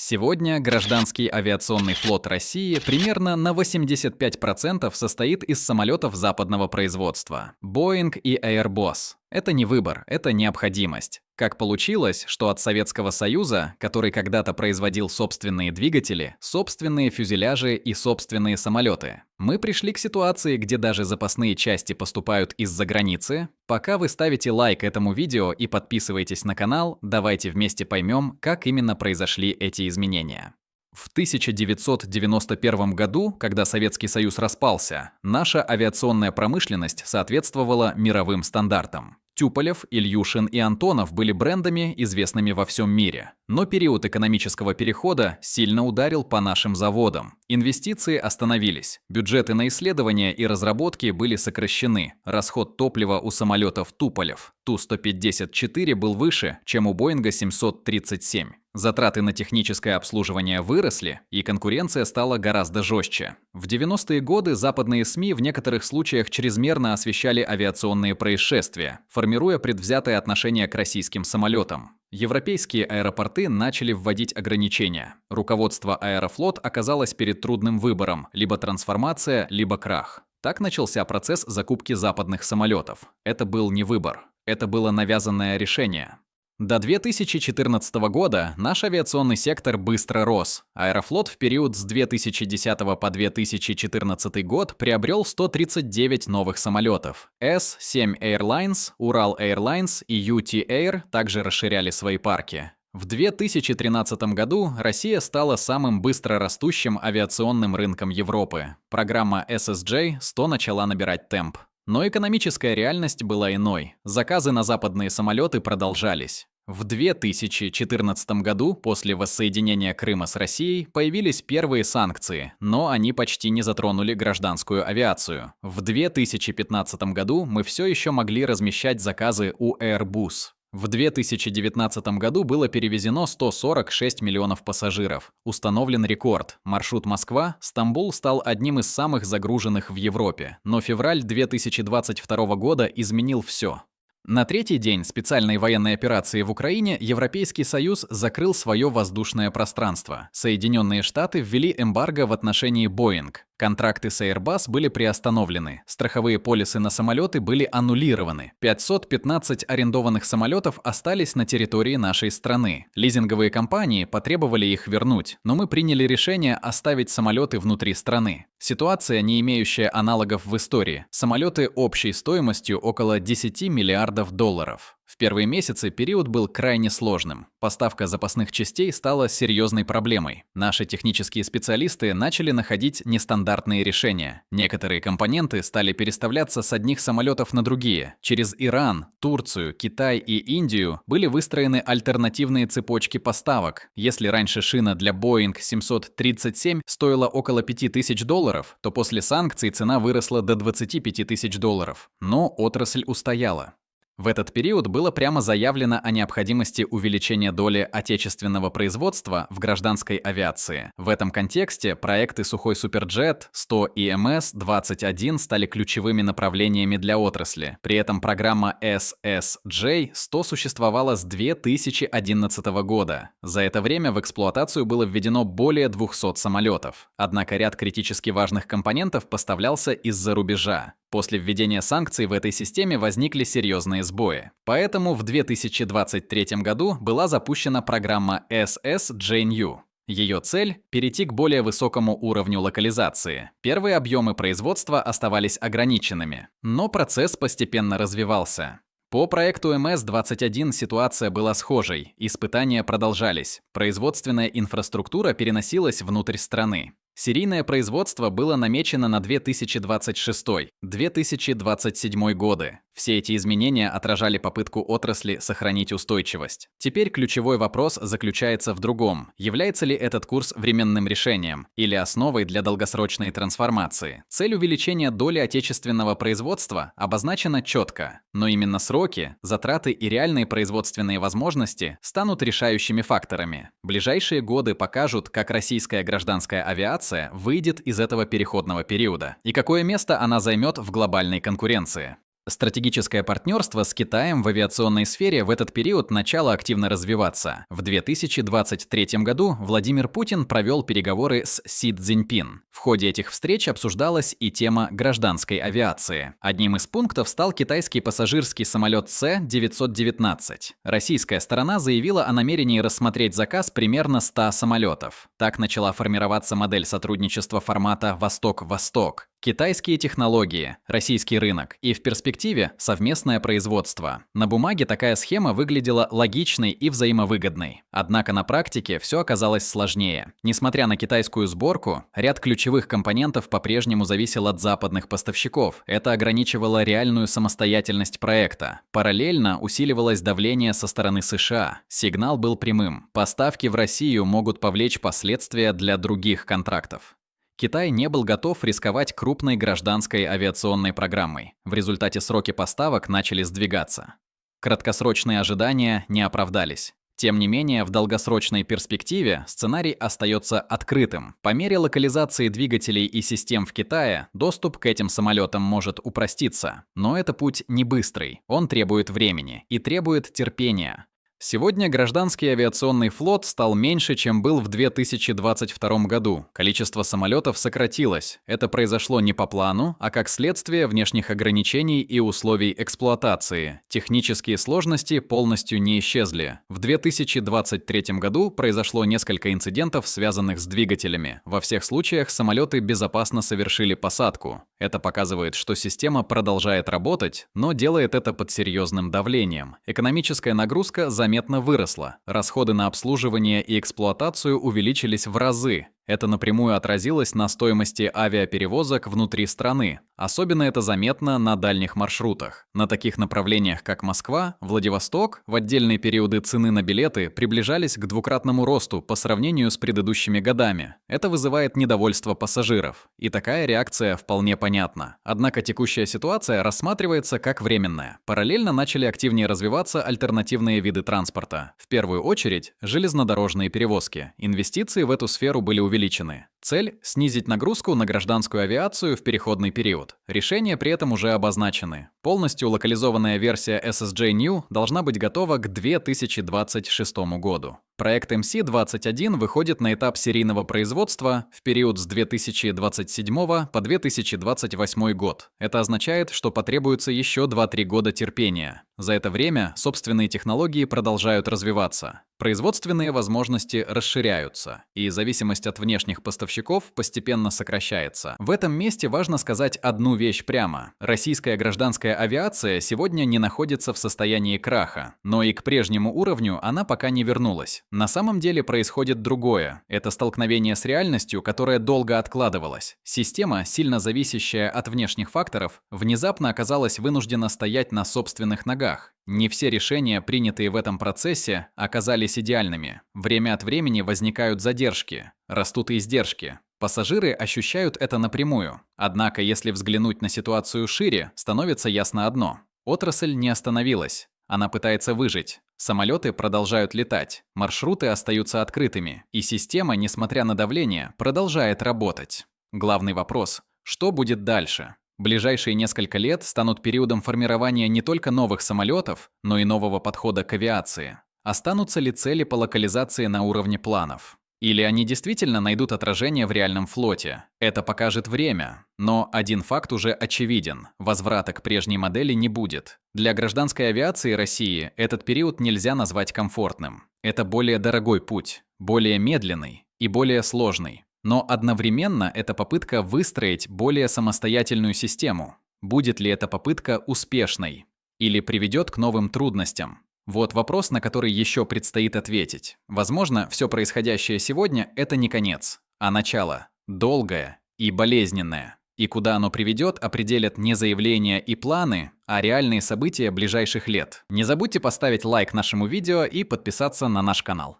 Сегодня гражданский авиационный флот России примерно на 85% состоит из самолетов западного производства – Boeing и Airbus. Это не выбор, это необходимость. Как получилось, что от Советского Союза, который когда-то производил собственные двигатели, собственные фюзеляжи и собственные самолеты, мы пришли к ситуации, где даже запасные части поступают из-за границы? Пока вы ставите лайк этому видео и подписываетесь на канал, давайте вместе поймем, как именно произошли эти изменения. В 1991 году, когда Советский Союз распался, наша авиационная промышленность соответствовала мировым стандартам. Тюполев, Ильюшин и Антонов были брендами, известными во всем мире. Но период экономического перехода сильно ударил по нашим заводам. Инвестиции остановились, бюджеты на исследования и разработки были сокращены, расход топлива у самолетов Туполев Ту-154 был выше, чем у Боинга 737. Затраты на техническое обслуживание выросли, и конкуренция стала гораздо жестче. В 90-е годы западные СМИ в некоторых случаях чрезмерно освещали авиационные происшествия, формируя предвзятое отношение к российским самолетам. Европейские аэропорты начали вводить ограничения. Руководство Аэрофлот оказалось перед трудным выбором – либо трансформация, либо крах. Так начался процесс закупки западных самолетов. Это был не выбор, это было навязанное решение. До 2014 года наш авиационный сектор быстро рос. Аэрофлот в период с 2010 по 2014 год приобрел 139 новых самолетов. S-7 Airlines, Ural Airlines и UT Air также расширяли свои парки. В 2013 году Россия стала самым быстро растущим авиационным рынком Европы. Программа SSJ-100 начала набирать темп. Но экономическая реальность была иной. Заказы на западные самолеты продолжались. В 2014 году, после воссоединения Крыма с Россией, появились первые санкции, но они почти не затронули гражданскую авиацию. В 2015 году мы все еще могли размещать заказы у Airbus. В 2019 году было перевезено 146 миллионов пассажиров. Установлен рекорд. Маршрут Москва-Стамбул стал одним из самых загруженных в Европе. Но февраль 2022 года изменил все. На третий день специальной военной операции в Украине Европейский Союз закрыл свое воздушное пространство. Соединенные Штаты ввели эмбарго в отношении Boeing. Контракты с Airbus были приостановлены, страховые полисы на самолеты были аннулированы, 515 арендованных самолетов остались на территории нашей страны. Лизинговые компании потребовали их вернуть, но мы приняли решение оставить самолеты внутри страны. Ситуация, не имеющая аналогов в истории. Самолеты общей стоимостью около 10 миллиардов долларов. В первые месяцы период был крайне сложным. Поставка запасных частей стала серьезной проблемой. Наши технические специалисты начали находить нестандартные решения. Некоторые компоненты стали переставляться с одних самолетов на другие. Через Иран, Турцию, Китай и Индию были выстроены альтернативные цепочки поставок. Если раньше шина для Boeing 737 стоила около $5000, то после санкций цена выросла до $25000. Но отрасль устояла. В этот период было прямо заявлено о необходимости увеличения доли отечественного производства в гражданской авиации. В этом контексте проекты Сухой Суперджет, 100 и МС-21 стали ключевыми направлениями для отрасли. При этом программа SSJ-100 существовала с 2011 года. За это время в эксплуатацию было введено более 200 самолетов. Однако ряд критически важных компонентов поставлялся из-за рубежа. После введения санкций в этой системе возникли серьезные сбои. Поэтому в 2023 году была запущена программа SSJNU. Ее цель – перейти к более высокому уровню локализации. Первые объемы производства оставались ограниченными, но процесс постепенно развивался. По проекту МС-21 ситуация была схожей, испытания продолжались, производственная инфраструктура переносилась внутрь страны. Серийное производство было намечено на 2026-2027 годы. Все эти изменения отражали попытку отрасли сохранить устойчивость. Теперь ключевой вопрос заключается в другом. Является ли этот курс временным решением или основой для долгосрочной трансформации? Цель увеличения доли отечественного производства обозначена четко, но именно сроки, затраты и реальные производственные возможности станут решающими факторами. Ближайшие годы покажут, как российская гражданская авиация выйдет из этого переходного периода и какое место она займет в глобальной конкуренции. Стратегическое партнерство с Китаем в авиационной сфере в этот период начало активно развиваться. В 2023 году Владимир Путин провел переговоры с Си Цзиньпин. В ходе этих встреч обсуждалась и тема гражданской авиации. Одним из пунктов стал китайский пассажирский самолет С-919. Российская сторона заявила о намерении рассмотреть заказ примерно 100 самолетов. Так начала формироваться модель сотрудничества формата «Восток-Восток». Китайские технологии, российский рынок и в перспективе совместное производство. На бумаге такая схема выглядела логичной и взаимовыгодной. Однако на практике все оказалось сложнее. Несмотря на китайскую сборку, ряд ключевых компонентов по-прежнему зависел от западных поставщиков. Это ограничивало реальную самостоятельность проекта. Параллельно усиливалось давление со стороны США. Сигнал был прямым. Поставки в Россию могут повлечь последствия для других контрактов. Китай не был готов рисковать крупной гражданской авиационной программой. В результате сроки поставок начали сдвигаться. Краткосрочные ожидания не оправдались. Тем не менее, в долгосрочной перспективе сценарий остается открытым. По мере локализации двигателей и систем в Китае, доступ к этим самолетам может упроститься. Но это путь не быстрый, он требует времени и требует терпения. Сегодня гражданский авиационный флот стал меньше, чем был в 2022 году. Количество самолетов сократилось. Это произошло не по плану, а как следствие внешних ограничений и условий эксплуатации. Технические сложности полностью не исчезли. В 2023 году произошло несколько инцидентов, связанных с двигателями. Во всех случаях самолеты безопасно совершили посадку. Это показывает, что система продолжает работать, но делает это под серьезным давлением. Экономическая нагрузка заметно выросла. Расходы на обслуживание и эксплуатацию увеличились в разы. Это напрямую отразилось на стоимости авиаперевозок внутри страны. Особенно это заметно на дальних маршрутах. На таких направлениях, как Москва, Владивосток, в отдельные периоды цены на билеты приближались к двукратному росту по сравнению с предыдущими годами. Это вызывает недовольство пассажиров. И такая реакция вполне понятна. Однако текущая ситуация рассматривается как временная. Параллельно начали активнее развиваться альтернативные виды транспорта. В первую очередь, железнодорожные перевозки. Инвестиции в эту сферу были увеличены. Цель – снизить нагрузку на гражданскую авиацию в переходный период. Решения при этом уже обозначены. Полностью локализованная версия SSJ New должна быть готова к 2026 году. Проект MC-21 выходит на этап серийного производства в период с 2027 по 2028 год. Это означает, что потребуется еще 2-3 года терпения. За это время собственные технологии продолжают развиваться. Производственные возможности расширяются, и зависимость от внешних поставщиков постепенно сокращается. В этом месте важно сказать одну вещь прямо. Российская гражданская авиация сегодня не находится в состоянии краха, но и к прежнему уровню она пока не вернулась. На самом деле происходит другое. Это столкновение с реальностью, которое долго откладывалось. Система, сильно зависящая от внешних факторов, внезапно оказалась вынуждена стоять на собственных ногах. Не все решения, принятые в этом процессе, оказались идеальными. Время от времени возникают задержки, растут издержки. Пассажиры ощущают это напрямую. Однако, если взглянуть на ситуацию шире, становится ясно одно. Отрасль не остановилась. Она пытается выжить. Самолеты продолжают летать, маршруты остаются открытыми, и система, несмотря на давление, продолжает работать. Главный вопрос – что будет дальше? Ближайшие несколько лет станут периодом формирования не только новых самолетов, но и нового подхода к авиации. Останутся ли цели по локализации на уровне планов? Или они действительно найдут отражение в реальном флоте? Это покажет время. Но один факт уже очевиден – возврата к прежней модели не будет. Для гражданской авиации России этот период нельзя назвать комфортным. Это более дорогой путь, более медленный и более сложный. Но одновременно это попытка выстроить более самостоятельную систему. Будет ли эта попытка успешной? Или приведет к новым трудностям? Вот вопрос, на который еще предстоит ответить. Возможно, все происходящее сегодня – это не конец, а начало. Долгое и болезненное. И куда оно приведет, определят не заявления и планы, а реальные события ближайших лет. Не забудьте поставить лайк нашему видео и подписаться на наш канал.